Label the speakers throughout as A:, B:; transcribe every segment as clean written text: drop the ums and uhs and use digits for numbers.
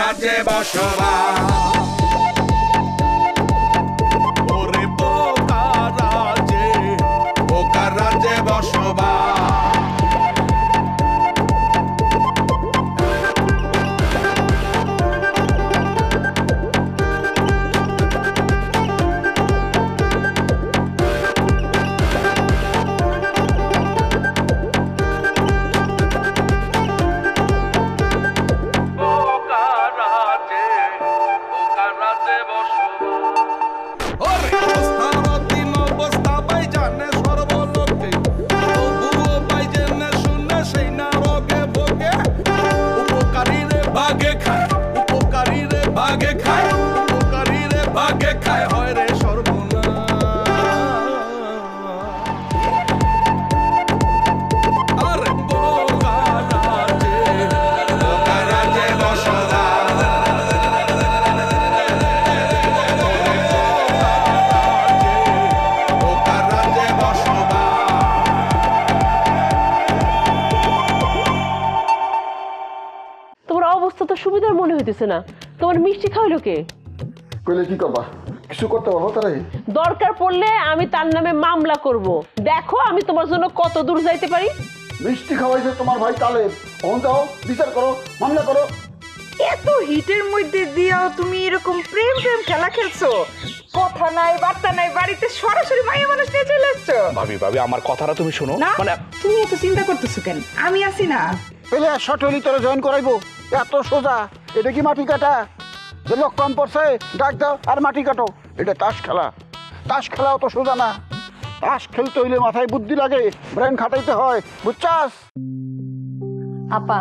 A: রাজ্যে বসবাস ওরে বোকা রাজ্যে বসবাস
B: সুবিধার মনে হইতেছে না। তোমার মিষ্টি খাওয়াইলো কে?
C: কইলে কি করবা? কিছু করতে পারবো তারাই?
B: দরকার পড়লে আমি তার নামে মামলা করব। দেখো আমি তোমার জন্য কত দূর যাইতে পারি।
C: মিষ্টি খাওয়াইছে তোমার ভাই তালেব, ওখান যাও বিচার করো, মামলা করো।
D: এত হিটের মধ্যে দিয়াও তুমি এরকম প্রেম প্রেম খেলা খেলছো? কথা নাই বার্তা নাই, বাড়িতে সরাসরি মাইয়া মানুষ নিয়ে চলে আসছো।
E: ভাবি ভাবি আমার কথাটা তুমি শোনো।
D: মানে তুমি এত চিন্তা করতেছো কেন? আমি আছি না।
C: পেলে শটলি তোরা জয়েন করাইবো? এত সোজা? এটা কি মাটি কাটা? যে লোক কম পড়ছে ডাক দাও আর মাটি কাটো। এটা তাস খেলা। তাস খেলা অত সোজা না। তাস খেলতে হইলে মাথায় বুদ্ধি লাগে, ব্রেন খাটাইতে হয়, বুঝছাস?
F: আপা,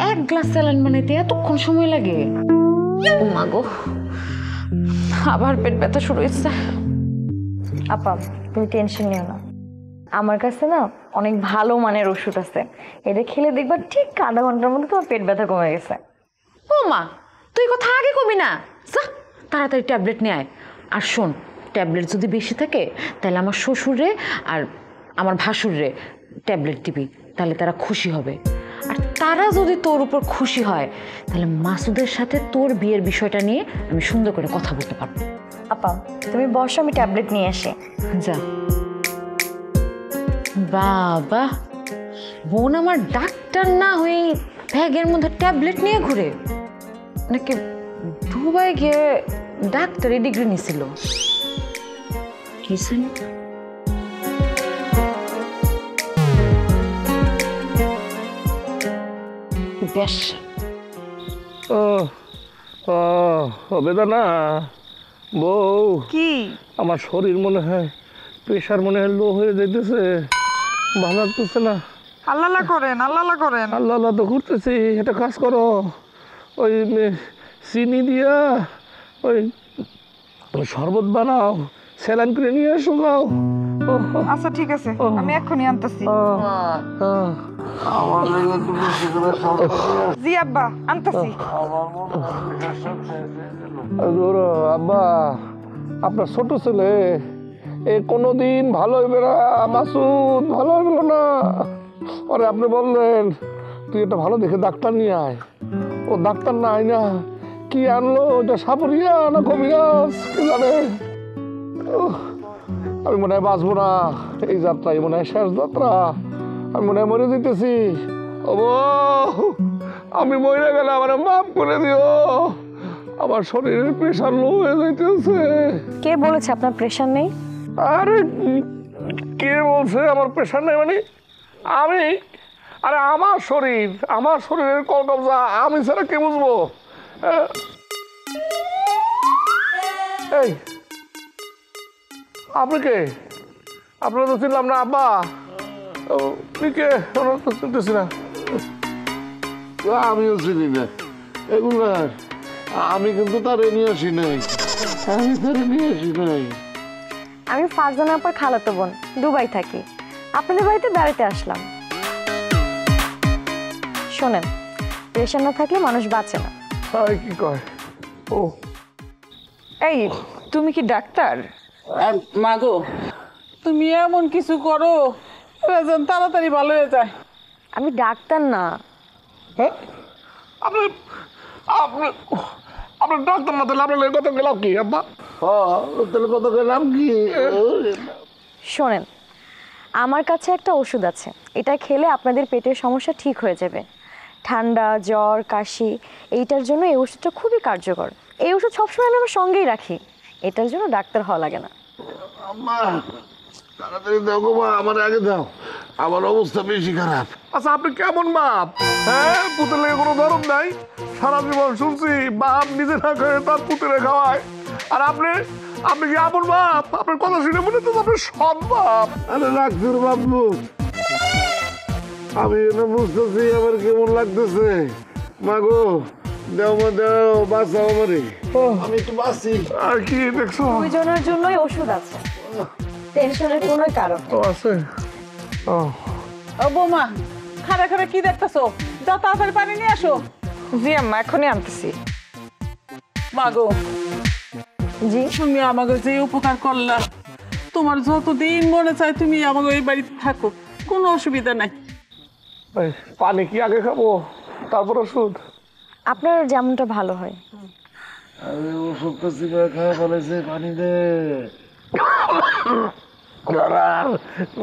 F: এক গ্লাস স্যালাড বানাইতে এতক্ষণ সময় লাগে? ও মা গো, আবার পেট ব্যথা শুরু হয়েছে। আপা তুমি টেনশন নিও না, আমার কাছে না অনেক ভালো মানের ওষুধ আছে, এটা খেলে দেখবা ঠিক আধা ঘন্টার মধ্যে তোমার পেট ব্যথা কমে গেছে। ও মা, তুই কথা আগে কমি না, যা তাড়াতাড়ি ট্যাবলেট নিয়ে আয়। আর শোন, ট্যাবলেট যদি বেশি থাকে তাহলে আমার শ্বশুরে আর আমার ভাসুররে ট্যাবলেট দিবি, তাহলে তারা খুশি হবে। আর তারা যদি তোর উপর খুশি হয় তাহলে মাসুদের সাথে তোর বিয়ের বিষয়টা নিয়ে আমি সুন্দর করে কথা বলতে পারবো। আপা তুমি বসো, আমি ট্যাবলেট নিয়ে আসি। যা। বাবা, বোন আমার ডাক্তার না হয়ে ব্যাগের মধ্যে ট্যাবলেট নিয়ে ঘুরে, নাকি দুবাই গিয়ে ডাক্তারি ডিগ্রি নিছিল? কিসেন বেশ
E: বেদনা বউ,
D: কি
E: আমার শরীর মনে হয় প্রেশার মনে হয় লো হয়ে যাইতেছে, ভালো লাগতেছে না।
D: আল্লাহ করেন, আল্লাহ করেন।
E: আল্লাহ আল্লাহ তো ঘুরতেছি। একটা কাজ করো, ওই চিনি দিয়া ওই শরবত বানাও, স্যালাইন করে নিয়ে এসো যাও।
D: আচ্ছা ঠিক আছে, আমি এক্ষুনি আনতেছি। জি আব্বা, আনতেছি।
E: আব্বা, আপনার ছোট ছেলে এ কোনোদিন ভালো হইবে না, মাসুদ ভালো হইবে না। আরে আপনি বললেন তুই একটা ভালো দেখে ডাক্তার নিয়ে আয়, ও ডাক্তার না আয় না, কি আনলো ওটা সাপরিয়া না কবিরাজ কি জানে। আমি মনে হয় বাঁচবো না, এই যাত্রাই মনে হয় শেষ যাত্রা, আমি মনে হয় মরে যেতেছি। ও আমি মরে গেলে আমার মাফ করে দিও, আমার শরীরের প্রেশার লো হয়ে যাইতেছে।
F: কে বলেছে আপনার প্রেশার নেই?
E: আরে কে বলছে আমার প্রেশার নেই? মানে আমি, আরে আমার শরীরের কল কবজা আমি ছাড়া কে বুঝবো? এই আপনি কে? আপনারা তো চিনলাম না। আব্বা তুই কে? চিনতেছি না।
C: আমিও চিনি না এগুলো, আমি কিন্তু তারে নিয়ে আসি নাই,
F: আমি ফারজানা আপার খালাতো বোন, দুবাই থাকি, আপনাদের বাড়িতে বেড়াতে আসলাম। শোনেন, প্রেশার না থাকলে মানুষ বাঁচে না।
E: কি কয়? ও
D: এই তুমি কি ডাক্তার?
G: মাগো, তুমি এমন কিছু করো যেন তাড়াতাড়ি ভালো হয়ে যায়।
F: আমি ডাক্তার না।
E: হ্যাঁ, আপনি আপনি আপনার ডাক্তার না তাহলে আপনার কত গেলাম কি আব্বা? তাহলে কত গেলাম কি?
H: শোনেন, আমার কাছে একটা ওষুধ আছে, এটা খেলে আপনাদের পেটের সমস্যা ঠিক হয়ে যাবে। ঠান্ডা, জ্বর, কাশি এইটার জন্য এই ওষুধটা খুবই কার্যকর। এই ওষুধ সবসময় আমি আমার সঙ্গেই রাখি, এটার জন্য ডাক্তার হওয়া লাগে না।
E: আম্মা তাড়াতাড়ি দাও গো মা, আমার আগে দাও, আমার অবস্থা বেশি খারাপ। আচ্ছা আপনি কেমন বাপ? হ্যাঁ, পুতুলে কোনো ধরন নাই। সারা জীবন শুনছি বাপ নিজে না খায় তার পুতুলে খাওয়ায়, আর আপনি আপনি কি আপন বাপ? আপনার কথা শুনে মনে তো আপনার সব বাপ। আরে রাখছুর বাবু, আমি এটা বুঝতেছি আমার কেমন লাগতেছে। মাগো দেও মা দেও, বাঁচাও আমারে, আমি একটু বাঁচি। আর কি দেখছো?
H: দুইজনের জন্যই ওষুধ আছে, টেনশনের কোনো কারণ নেই।
E: আছে।
G: ও বৌমা, খারা খারা কি দেখতেছো? যাও তাড়াতাড়ি পানি নিয়ে আসো।
D: জি আম্মা, এখনই আনতেছি।
G: মাগো,
H: জি,
G: তুমি আমাকে যে উপকার করলা, তোমার যতদিন মনে চায় তুমি আমাকে এই বাড়িতে থাকো, কোনো অসুবিধা নাই।
E: পানি কি আগে খাবো তারপর ওষুধ?
H: আপনার যেমনটা ভালো হয়।
E: আমি ওষুধ তো চিবা খাওয়া ফেলেছে, পানি দে।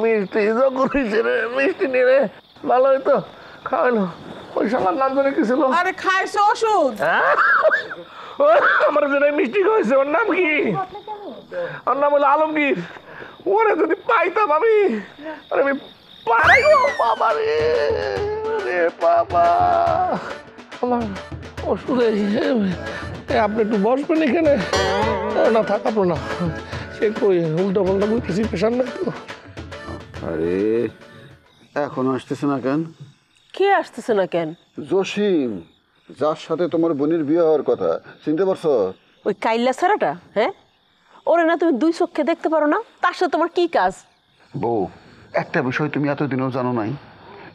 E: মিষ্টি করেছে রে, মিষ্টি নিয়ে রে, ভালো হইতো খাওয়াইলো। ওই শালার নাম ধরে কি ছিল?
G: আরে খাইছো ওষুধ?
E: আমার যেটা মিষ্টি খাওয়াইছে ওর নাম কি? ওর নাম হলো আলমগীর। ওরে যদি পাইতাম আমি, আরে আমি পাই গো বাবা রে, রে বাবা। আমার ওষুধে আপনি একটু বসবেন এখানে? না থাক আপনার না, সে কই উল্টো পাল্টা বুঝতেছি, পেশার নাই তো।
C: আরে এখন আসতেছে না কেন?
B: কে আসতেছে না কেন?
C: জসিম, যার সাথে তোমার বোনের বিয়ে হওয়ার কথা, চিনতে পারছো?
B: ওই কাইল্লা ছাড়াটা, হ্যাঁ? ওরে না তুমি দুই চোখে দেখতে পারো না? তার সাথে তোমার কি কাজ?
C: বউ, একটা বিষয় তুমি এতদিনও জানো নাই,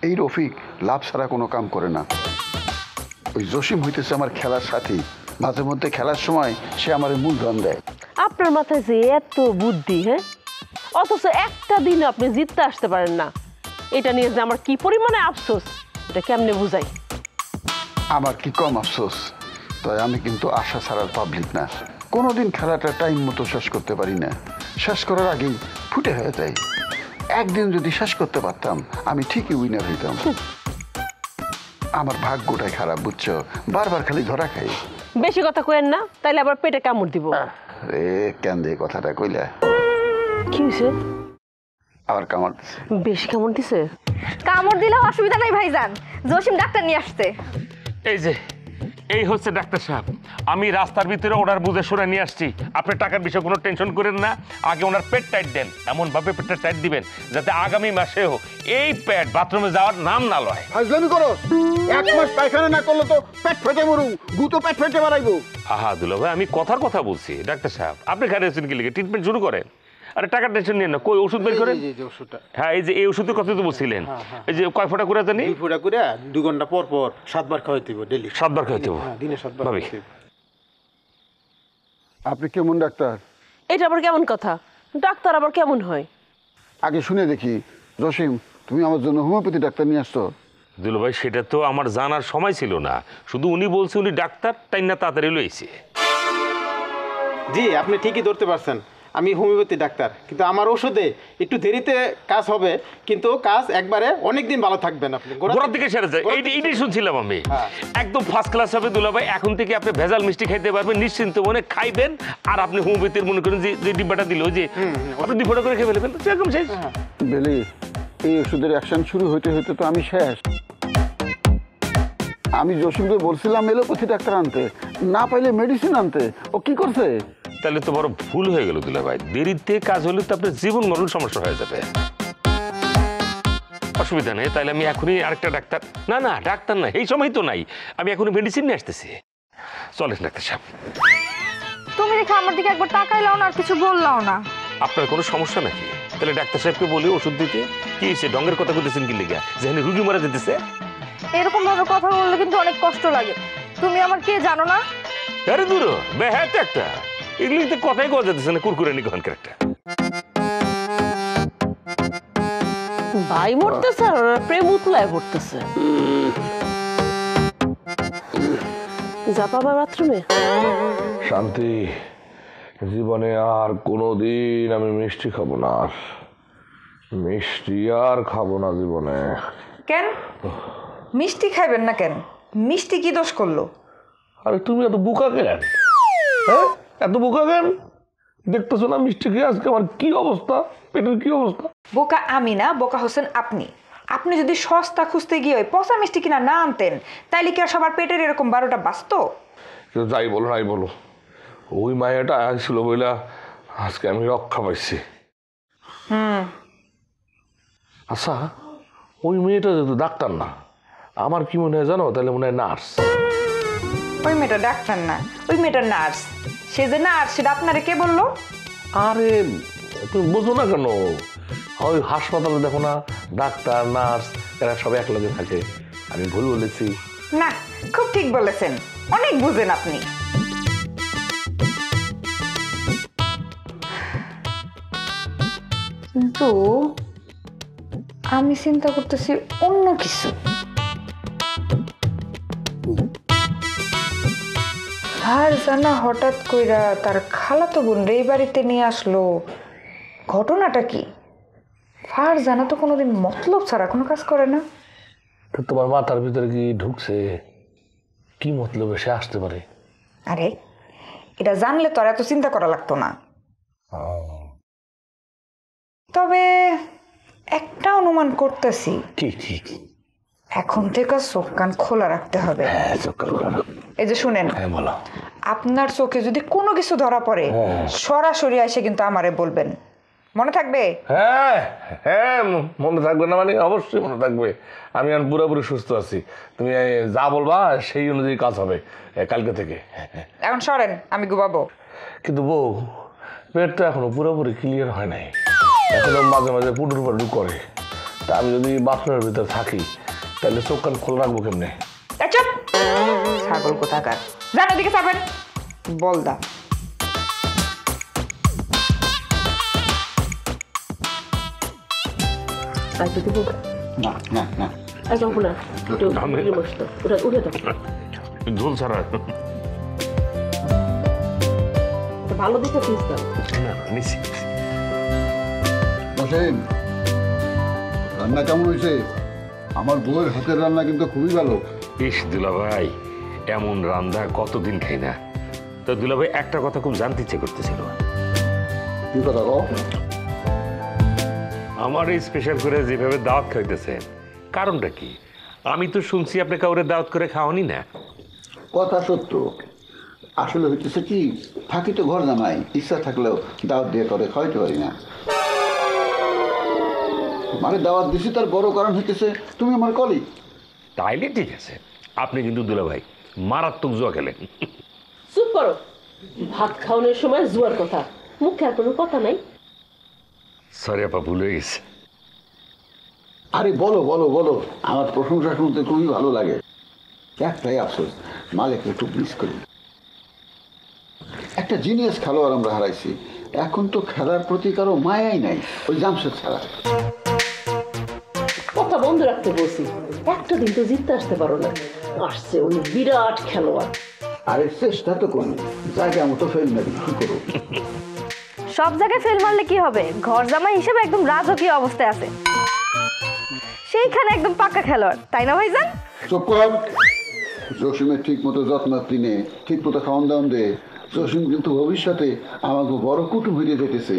C: এই রফিক লাভ ছাড়া কোনো কাম করে না। ওই জসিম হইতেছে আমার খেলার সাথী, মাঝে মধ্যে খেলার সময় সে আমার মূলধন দেয়।
B: আপনার মাথায় যে এত বুদ্ধি, হ্যাঁ? অথচ একটা দিন আপনি জিততে আসতে পারেন না। এটা নিয়ে যে আমার কি পরিমাণে আফসোস, এটা কেমনে বুঝাই?
C: আমার কি কম আফসোস? তাই আমি কিন্তু আশা ছাড়ার পাবলিক না, কোনোদিন খেলাটা টাইম মতো শেষ করতে পারি না, শেষ করার আগেই ফুটে হয়ে যায়। একদিন যদি শেষ করতে পারতাম আমি ঠিকই উইনার হইতাম। আমার ভাগ্যটাই খারাপ, বুঝছো? বারবার খালি ধরা খাই।
B: বেশি কথা কইেন না, তাইলে আবার পেটে কামড় দিব।
C: রে কেন দিয়ে কথাটা কইলা?
B: কি হয়েছে?
C: আবার কামড় দিছে।
B: বেশি কামড় দিছে?
H: কামড় দিলেও অসুবিধা নাই ভাইজান, জসিম ডাক্তার নিয়ে আসতে।
I: এই যে এই হচ্ছে ডাক্তার সাহেব, আমি রাস্তার ভিতরে ওনার বুঝে শুনে নিয়ে আসছি। আপনি টাকার বিষয়ে কোনো টেনশন করেন না, আগে ওনার পেট টাইট দেন, এমনভাবে পেটটা টাইট দিবেন যাতে আগামী মাসেও এই পেট বাথরুমে যাওয়ার নাম না লয়।
C: ফাজলামি করো? এক মাস পায়খানা না করলে তো পেট ফেটে মরু, গুতো পেট ফেটে মারাইবো।
I: আহা দুলা ভাই, আমি কথার কথা বলছি। ডাক্তার সাহেব আপনি খালি আছেন কি লিখে? ট্রিটমেন্ট শুরু করেন। আরে টাকার টেনশন নিয়ে না, কই ওষুধ বের করেন। হ্যাঁ, এই যে এই ওষুধের কথা তো বলছিলেন, এই যে কয় ফোঁটা করে জানি?
J: 2 ফোঁটা করে 2 ঘন্টা পর পর 7 বার খাওয়াইতে হবে ডেইলি।
I: 7 বার খাইতে হবে?
J: দিনে 7 বার
I: ভাবি।
J: খাইতে হবে।
C: আপনি কেমন ডাক্তার?
B: এটা আবার কেমন কথা? ডাক্তার আবার কেমন হয়?
C: আগে শুনে দেখি। জসিম, তুমি আমার জন্য হোমিওপ্যাথি ডাক্তার নিয়ে আসছো?
I: দুলা ভাই, সেটা তো আমার জানার সময় ছিল না, শুধু উনি বলছে উনি ডাক্তার, তাই না তাড়াতাড়ি লইছে।
J: জি, আপনি ঠিকই ধরতে পারছেন, আমি হোমিওপ্যাথি ডাক্তার, কিন্তু আমার ওষুধে একটু দেরিতে কাজ হবে, কিন্তু কাজ একবারে অনেক দিন ভালো থাকবেন আপনি।
I: গোড়ার দিকে সেরে যায়, এইটাই শুনছিলাম আমি। একদম ফার্স্ট ক্লাস হবে দুলা ভাই। এখন থেকে আপনি ভেজাল মিষ্টি খাইতে পারবেন, নিশ্চিন্ত মনে খাইবেন। আর আপনি হোমিওপ্যাথির মনে করেন যে ডিব্বাটা দিল, যে আপনি 2 ফোঁটা করে খেয়ে ফেলবেন, সেরকম শেষ।
C: বেলি, এই ওষুধের অ্যাকশন শুরু হইতে হইতে তো আমি শেষ। আমি জসিমকে বলছিলাম এলোপ্যাথি ডাক্তার আনতে, না পাইলে মেডিসিন আনতে, ও কি করছে?
I: তাহলে তো বড় ভুল হয়ে গেল দুলা ভাই। দেরিতে কাজ হলে তো আপনার জীবন মরণ সমস্যা হয়ে যাবে। অসুবিধা নেই, তাহলে আমি এখনই আরেকটা ডাক্তার, না না ডাক্তার না, এই সময় তো নাই, আমি এখনই মেডিসিন নিয়ে আসতেছি। চলেন ডাক্তার সাহেব।
H: তুমি দেখে আমার দিকে একবার তাকাইলাও না, আর কিছু বললাও না।
I: আপনার কোনো সমস্যা নাকি? তাহলে ডাক্তার সাহেবকে বলি ওষুধ দিতে। কি হয়েছে, ডঙ্গের কথা বলতেছেন কি লিগা? যেখানে রুগী মারা যেতেছে।
H: এরকম ভাবে কথা বললে কিন্তু অনেক কষ্ট লাগে। তুমি আমার কে জানো না?
I: আরে দূর বেহাত একটা, এগুলিতে কথাই কওয়া যেতেছে না, কুরকুরানি কখনকার একটা।
B: ভাই মরতেছে আর ওরা প্রেম উতলায় পড়তেছে। যা পাবা বাথরুমে।
E: শান্তি, জীবনে আর কোনোদিন আমি মিষ্টি খাবো না, আর মিষ্টি আর খাবো না জীবনে।
D: কেন মিষ্টি খাইবেন না কেন? মিষ্টি কি দোষ করলো?
E: আরে তুমি এত বোকা কেন? হ্যাঁ, এত বোকা কেন? দেখতেছো না মিষ্টি খেয়ে আজকে আমার কি অবস্থা, পেটের কি অবস্থা।
D: বোকা আমি না, বোকা হোসেন আপনি। আপনি যদি সস্তা খুঁজতে গিয়ে ওই পচা মিষ্টি কিনা না আনতেন তাইলে কি আর সবার পেটের এরকম 12টা বাঁচতো?
E: কিন্তু যাই বলো নাই বলো, ওই মায়াটা আসছিল বইলা আজকে আমি রক্ষা পাইছি। আচ্ছা, ওই মেয়েটা যেহেতু ডাক্তার না, আমার কি মনে হয় জানো, তাহলে মনে হয় নার্স।
D: ওই মেয়েটা ডাক্তার না, ওই মেয়েটা নার্স। সে যে নার্স সেটা আপনারে কে বললো?
E: আরে তুমি বোঝো না কেন? ওই হাসপাতালে দেখো না, ডাক্তার নার্স এরা সব একলগে থাকে। আমি ভুল বলেছি?
D: না, খুব ঠিক বলেছেন, অনেক বুঝেন আপনি। কিন্তু আমি চিন্তা করতেছি অন্য কিছু। ফারজানা হঠাৎ কইরা তার খালাতো বোন এই বাড়িতে নিয়ে আসলো, ঘটনাটা কি? ফারজানা তো কোনোদিন মতলব ছাড়া কোনো কাজ করে না।
E: তো তোমার মাথার ভিতরে কি ঢুকছে কি মতলবে সে আসতে পারে?
D: আরে এটা জানলে তো আর এত চিন্তা করা লাগতো না। তবে একটা অনুমান করতেছি।
E: কি কি?
D: এখন থেকে চোখ কান খোলা রাখতে হবে। এই যে শুনেন,
E: বলো।
D: আপনার চোখে যদি কোনো কিছু ধরা পড়ে সরাসরি এসে কিন্তু আমারে বলবেন, মনে থাকবে?
E: হ্যাঁ হ্যাঁ, মনে থাকবে না মানে অবশ্যই মনে থাকবে। আমি এখন পুরোপুরি সুস্থ আছি, তুমি যা বলবা সেই অনুযায়ী কাজ হবে কালকে থেকে।
D: এখন সরেন, আমি ঘুমাবো।
E: কিন্তু বউ, পেটটা এখনো পুরোপুরি ক্লিয়ার হয় নাই, এখনো মাঝে মাঝে পুটুর পাটুর করে। তা আমি যদি বাথরুমের ভিতরে থাকি তাহলে চোখ কান খোলা রাখবো কেমনে?
D: ছাগল কোথাকার, জানো দিকে যাবেন বলদা।
C: না না না,
I: ঝোল ছাড়া
B: ভালো দিকে বুঝতাম
I: নিচ্ছি।
C: রান্না কেমন হয়েছে? আমার বউয়ের হাতের রান্না কিন্তু খুবই ভালো।
I: ইস দুলা ভাই, এমন রান্না কতদিন খাই না। তো দুলা ভাই, একটা কথা খুব জানতে ইচ্ছে করতেছিল।
C: কি কথা কও?
I: আমার এই স্পেশাল করে যেভাবে দাওয়াত খাইতেছে, কারণটা কি? আমি তো শুনছি আপনি কাউরে দাওয়াত করে খাওয়ানি না।
C: কথা সত্য, আসলে হইতেছে কি, থাকি তো ঘর জামাই, ইচ্ছা থাকলেও দাওয়াত দিয়ে করে খাওয়াইতে পারি না। মানে দাওয়াত দিছি তার বড় কারণ হইতেছে তুমি আমার কলিগ।
I: তাইলে ঠিক আছে, আপনি কিন্তু দুলা ভাই মারাত্মক জুয়া খেলেন।
B: চুপ করো, ভাত খাওয়ানোর সময় জুয়ার কথা, মুখে আর কোনো কথা নাই।
I: সরি আপা, ভুল হয়ে গেছে।
C: আরে বলো বলো বলো, আমার প্রশংসা শুনতে খুবই ভালো লাগে। একটাই আফসোস, মালিক একটু মিস করি। একটা জিনিয়াস খেলোয়াড় আমরা হারাইছি। এখন তো খেলার প্রতি কারো মায়াই নাই, ওই জামশেদ ছাড়া।
B: কথা বন্ধ রাখতে বলছি, একটা দিন তো জিততে আসতে পারো না। আসছে উনি বিরাট খেলোয়াড়।
C: আরে চেষ্টা তো করি, জায়গা মতো ফেল মারি, কি করো?
H: সব জায়গায় ফেল মারলে কি হবে? ঘর জামাই হিসেবে একদম রাজকীয় অবস্থায় আছে, সেইখানে একদম পাক্কা খেলোয়াড়, তাই না ভাইজান?
C: চুপ কর। জসিমের ঠিক মতো যত্ন নে, ঠিক মতো খাওয়ান দাওয়ান দে। জসিম কিন্তু ভবিষ্যতে আমাকে বড় কুটুম হয়ে যেতেছে।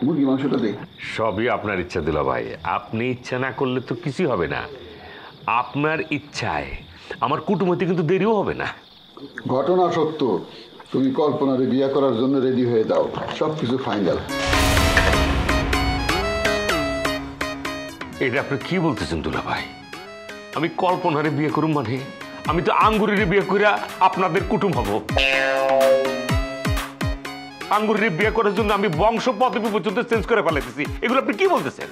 C: মুরগি মাংসটা দে।
I: সবই আপনার ইচ্ছা দুলা ভাই, আপনি ইচ্ছা না করলে তো কিছুই হবে না। আপনার ইচ্ছায় আমার কুটুমতি কিন্তু দেরিও হবে না।
C: ঘটনা সত্য, তুমি কল্পনারে বিয়ে করার জন্য রেডি হয়ে দাও, সবকিছু ফাইনাল।
I: এটা আপনি কি বলতেছেন দুলা ভাই? আমি কল্পনারে বিয়ে করুম মানে? আমি তো আঙ্গুরের বিয়ে কইরা আপনাদের কুটুম হব। আঙ্গুরের বিয়ে করার জন্য আমি বংশ পদবি পর্যন্ত চেঞ্জ করে ফেলাইতেছি, এগুলো আপনি কি বলতেছেন?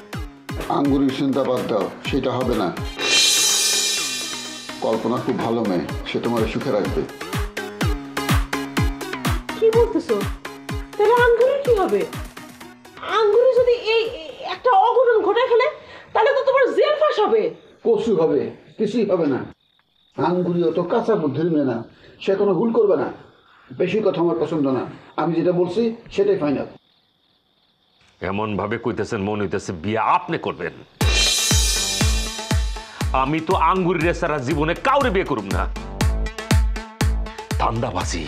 C: আঙ্গুরের চিন্তা বাদ দাও, সেটা হবে না। কল্পনা খুব ভালো মেয়ে, সে তোমার সুখে রাখবে।
B: কি বলতেছো? তাহলে আঙ্গুরের কি হবে? আঙ্গুরে যদি এই একটা অঘটন ঘটে ফেলে তাহলে তো তোমার জেল ফাঁস হবে।
C: কচু হবে, কিছুই হবে না। আঙ্গুরিও তো কাঁচা বুদ্ধির মেয়ে না, সে কোনো ভুল করবে না। বেশি কথা আমার পছন্দ না, আমি যেটা বলছি সেটাই ফাইনাল।
I: এমন ভাবে কইতেছেন মনে হইতেছে বিয়ে আপনি করবেন। আমি তো আঙ্গুর রেসারা জীবনে কাউরে বিয়ে করুম না। ধান্দাবাজি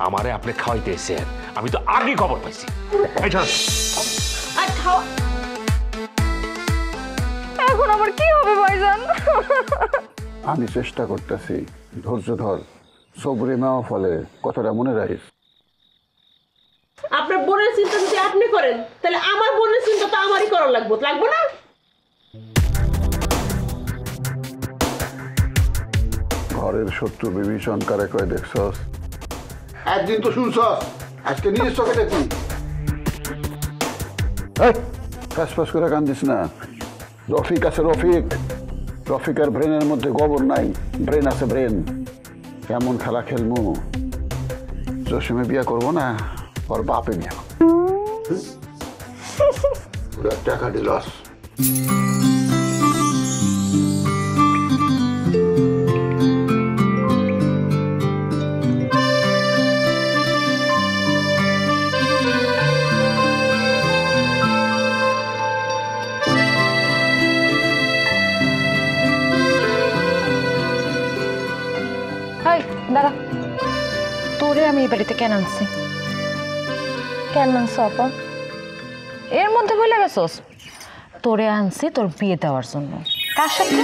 I: আমারে আপনি খাওয়াইতেছেন, আমি তো আগে খবর পাইছি।
D: এখন আমার কি হবে ভাইজান?
C: আমি চেষ্টা করতেছি, ধৈর্য ধর, সবরে মেওয়া ফলে, কথাটা মনে রাখিস।
B: আপনার বোনের চিন্তা যদি আপনি করেন তাহলে আমার বোনের চিন্তা তো আমারই করা লাগবে না?
C: ঘরের শত্রু বিভীষণ কারে কয় দেখছস? একদিন তো শুনছস, আজকে নিজের চোখে দেখি। ফাঁস করে কান্দিস না। রফিক আছে রফিক, রফিকের ব্রেনের মধ্যে গোবর নাই, ব্রেন আছে ব্রেন। এমন খেলা খেলমু, জসিমে বিয়া করবো না, ওর বাপে বিয়া ওরা টাকা দিলস।
F: দাঁড়া, তোরে আমি এই বাড়িতে কেন আনছি?
H: কেন আনছো আপা?
F: এর মধ্যে বলে গেছস? তোরে আনছি তোর বিয়ে দেওয়ার জন্য। কার সাথে?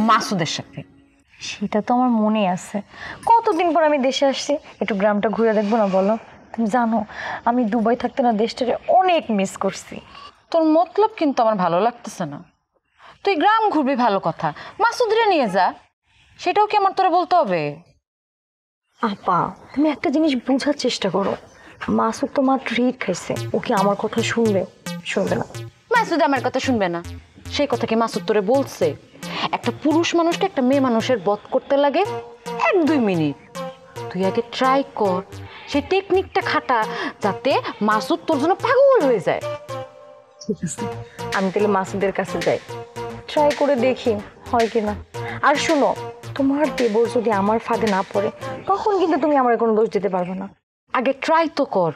F: মাসুদের সাথে।
H: সেটা তো আমার মনে আছে, কতদিন পর আমি দেশে আসছি, একটু গ্রামটা ঘুরে দেখবো না বলো? তুমি জানো আমি দুবাই থাকতে না দেশটাকে অনেক মিস করছি।
F: তোর মতলব কিন্তু আমার ভালো লাগতেছে না। তুই গ্রাম ঘুরবি ভালো কথা, মাসুদরে নিয়ে যা, সেটাও কি আমার তোরে বলতে হবে?
H: আপা তুমি একটা জিনিস বোঝার চেষ্টা করো, মাসুদ তো মাত্র হিট খাইছে, ও কি আমার কথা শুনবে? শুনবে না।
F: মাসুদ আমার কথা শুনবে না, সেই কথা কি মাসুদ তোরে বলছে? একটা পুরুষ মানুষকে একটা মেয়ে মানুষের বধ করতে লাগে 1-2 মিনিট। তুই আগে ট্রাই কর, সেই টেকনিকটা খাটা, যাতে মাসুদ তোর জন্য পাগল হয়ে যায়।
H: ঠিক আছে, আমি তাহলে মাসুদের কাছে যাই, ট্রাই করে দেখি হয় কিনা। আর শোনো, তোমার দেবর যদি আমার ফাঁদে না পড়ে তখন কিন্তু তুমি আমার কোনো দোষ দিতে পারবে না।
F: আগে ট্রাই তো কর,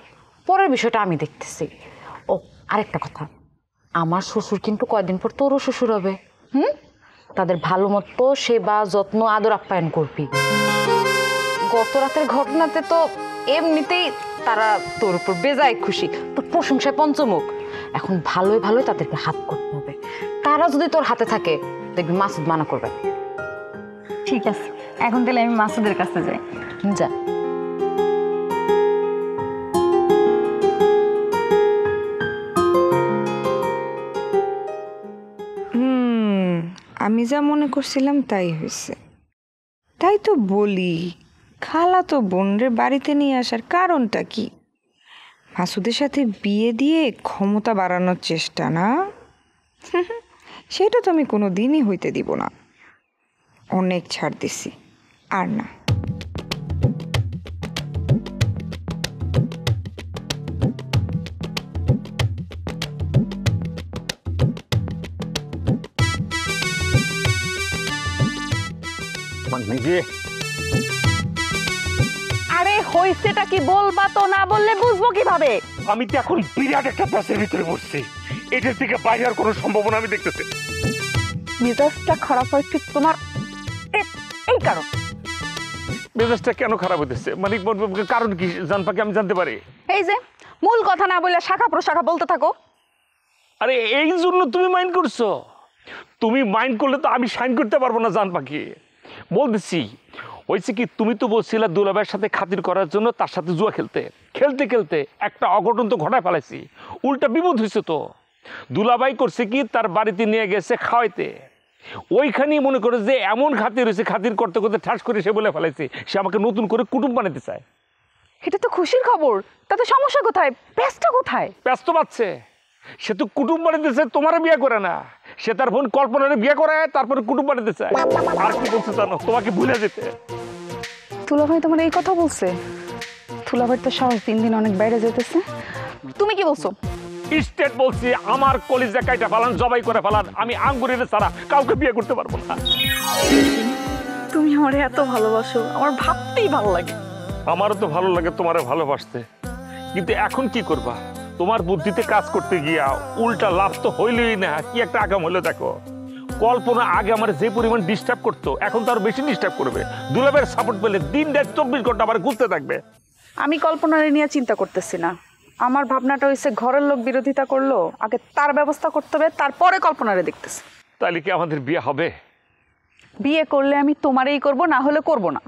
F: পরের বিষয়টা আমি দেখতেছি। ও আরেকটা কথা, আমার শ্বশুর কিন্তু কয়দিন পর তোরও শ্বশুর হবে। তাদের ভালো মতো সেবা যত্ন আদর আপ্যায়ন করবি। গত রাতের ঘটনাতে তো এমনিতেই তারা তোর উপর বেজায় খুশি, তোর প্রশংসায় পঞ্চমুখ। এখন ভালোই ভালোই তাদেরকে হাত করতে হবে। তারা যদি তোর হাতে থাকে দেখবি মাসুদ মানা করবে।
H: ঠিক আছে, এখন তাহলে আমি মাসুদের কাছে যাই।
F: যা।
D: আমি যা মনে করছিলাম তাই হয়েছে। তাই তো বলি, খালা তো বোনরে বাড়িতে নিয়ে আসার কারণটা কি? মাসুদের সাথে বিয়ে দিয়ে ক্ষমতা বাড়ানোর চেষ্টা না? সেটা তো আমি কোনো দিনই হইতে দিব না। অনেক ছাড় দিছি, আর না।
B: আরে হইছেটা কি বলবা তো, না বললে বুঝবো কিভাবে?
I: আমি তো এখন বিরাট একটা প্যাসের ভিতরে বসছি, এটার থেকে বাইরে আর কোনো সম্ভাবনা আমি দেখতেছি।
B: মেজাজটা খারাপ হয় ঠিক তোমার এই কারণ।
I: মেজাজটা কেন খারাপ হইতেছে? মানে কারণ কি জান পাকে আমি জানতে পারি?
B: এই যে মূল কথা না বলে শাখা প্রশাখা বলতে থাকো।
I: আরে এই জন্য তুমি মাইন্ড করছো? তুমি মাইন্ড করলে তো আমি সাইন করতে পারবো না জান পাখি। বলতেছি হয়েছে কি, তুমি তো বলছিলা দুলাভাইয়ের সাথে খাতির করার জন্য তার সাথে জুয়া খেলতে খেলতে খেলতে একটা অঘটন তো ঘটায় ফেলাইছি। উল্টা বিপদ হয়েছে তো। দুলাভাই করছে কি, তার বাড়িতে নিয়ে গেছে খাওয়াইতে। ওইখানেই মনে করে যে এমন খাতির হয়েছে, খাতির করতে করতে ঠাস করে সে বলে ফেলাইছে সে আমাকে নতুন করে কুটুম বানাতে চায়।
B: এটা তো খুশির খবর, তাতে সমস্যা কোথায়? ব্যস্ত কোথায়?
I: ব্যস্ত পাচ্ছে, সে তো কুটুম বানাতে চায়, তোমারও বিয়ে করে না। সে তার বোন কল্পনার বিয়ে করায়, তারপরে কুটুম বানাতে চায়। আর কি বলছে জানো? তোমাকে ভুলে যেতে।
K: তুলাভাই তোমার এই কথা বলছে? তুলাভাই তো সাহস দিন দিন অনেক বাইরে যেতেছে। তুমি কি বলছো?
I: স্টেট বলছি, আমার কলিজা কাইটা ফেলান, জবাই করে ফেলান, আমি আঙ্গুরের ছাড়া কাউকে বিয়ে করতে পারবো না।
K: তুমি আমারে এত ভালোবাসো, আমার ভাবতেই ভালো লাগে।
I: আমারও তো ভালো লাগে তোমারে ভালোবাসতে, কিন্তু এখন কি করবা? তোমার বুদ্ধিতে কাজ করতে গিয়া উল্টা লাভ তো হইলই না, কি একটা আগাম হইলো দেখো। কল্পনা আগে আমার যে পরিমাণ ডিস্টার্ব করতো, এখন তো আরো বেশি ডিস্টার্ব করবে। দুলাভের সাপোর্ট পেলে দিন রাত 24 ঘন্টা আবার ঘুরতে থাকবে।
K: আমি কল্পনার নিয়ে চিন্তা করতেছি না, আমার ভাবনাটা হইছে ঘরের লোক বিরোধিতা করলো, আগে তার ব্যবস্থা করতে হবে, তারপরে কল্পনারে দেখতেছি।
I: তাহলে কি আমাদের বিয়ে হবে?
K: বিয়ে করলে আমি তোমারই করব, না হলে করব না।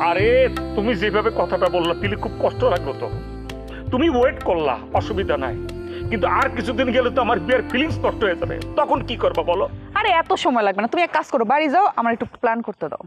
I: আরে তুমি যেভাবে কথাটা বললা তিলি খুব কষ্ট লাগলো তো। তুমি ওয়েট করলা, অসুবিধা নাই, কিন্তু আর কিছুদিন গেলে তো আমার বিয়ের ফিলিংস নষ্ট হয়ে যাবে, তখন কি করবা বলো?
K: আরে এত সময় লাগবে না, তুমি এক কাজ করো, বাড়ি যাও, আমার একটু প্ল্যান করতে দাও।